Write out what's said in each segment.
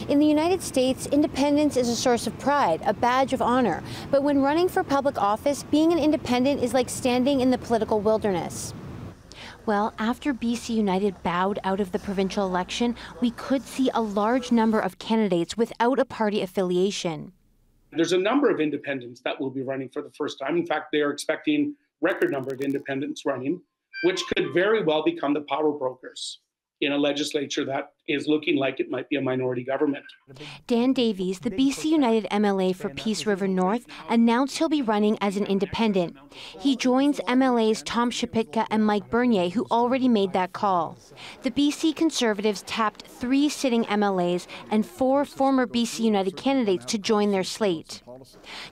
In the United States, independence is a source of pride, a badge of honor. But when running for public office, being an independent is like standing in the political wilderness. Well, after BC United bowed out of the provincial election, we could see a large number of candidates without a party affiliation. There's a number of independents that will be running for the first time. In fact, they are expecting record number of independents running, which could very well become the power brokers in a legislature that is looking like it might be a minority government. Dan Davies, the BC United MLA for Peace River North, announced he'll be running as an independent. He joins MLAs Tom Shapitka and Mike Bernier, who already made that call. The BC Conservatives tapped 3 sitting MLAs and 4 former BC United candidates to join their slate.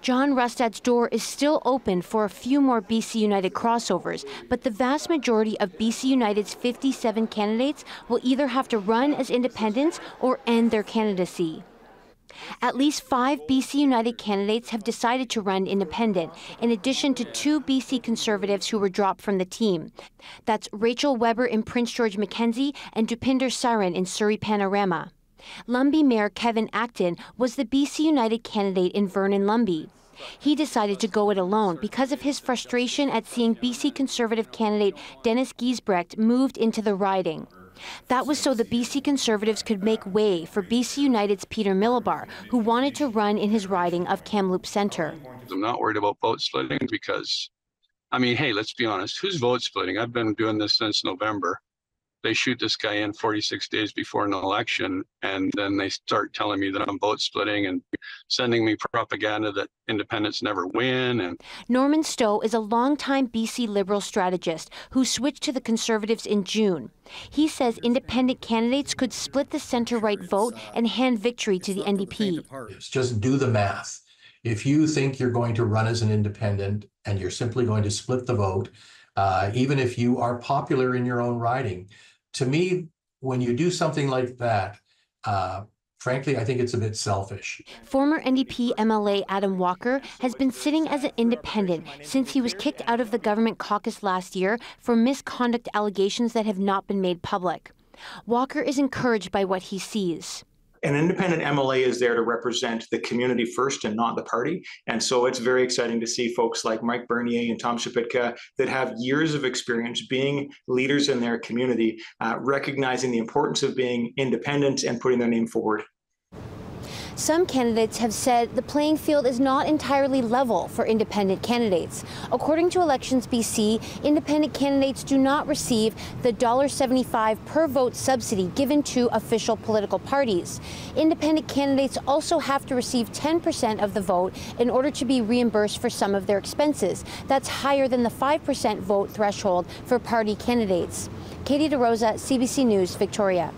John Rustad's door is still open for a few more BC United crossovers, but the vast majority of BC United's 57 candidates will either have to run as independents or end their candidacy. At least 5 BC United candidates have decided to run independent, in addition to 2 BC Conservatives who were dropped from the team. That's Rachel Weber in Prince George Mackenzie and Dupinder Saran in Surrey Panorama. Lumbee Mayor Kevin Acton was the BC United candidate in Vernon Lumbee. He decided to go it alone because of his frustration at seeing BC Conservative candidate Dennis Giesbrecht moved into the riding. That was so the BC Conservatives could make way for BC United's Peter Millibar, who wanted to run in his riding of Kamloops Centre. I'm not worried about vote splitting because, I mean, hey, let's be honest, who's vote splitting? I've been doing this since November. They shoot this guy in 46 days before an election, and then they start telling me that I'm vote splitting and sending me propaganda that independents never win. And Norman Stowe is a longtime BC Liberal strategist who switched to the Conservatives in June. He says independent candidates could split the centre-right vote and hand victory to the NDP. Just do the math. If you think you're going to run as an independent and you're simply going to split the vote, even if you are popular in your own riding, to me, when you do something like that, frankly, I think it's a bit selfish. Former NDP MLA Adam Walker has been sitting as an independent since he was kicked out of the government caucus last year for misconduct allegations that have not been made public. Walker is encouraged by what he sees. An independent MLA is there to represent the community first and not the party. And so it's very exciting to see folks like Mike Bernier and Tom Shapitka that have years of experience being leaders in their community, recognizing the importance of being independent and putting their name forward. Some candidates have said the playing field is not entirely level for independent candidates. According to Elections BC, independent candidates do not receive the $1.75 per vote subsidy given to official political parties. Independent candidates also have to receive 10% of the vote in order to be reimbursed for some of their expenses. That's higher than the 5% vote threshold for party candidates. Katie DeRosa, CBC News, Victoria.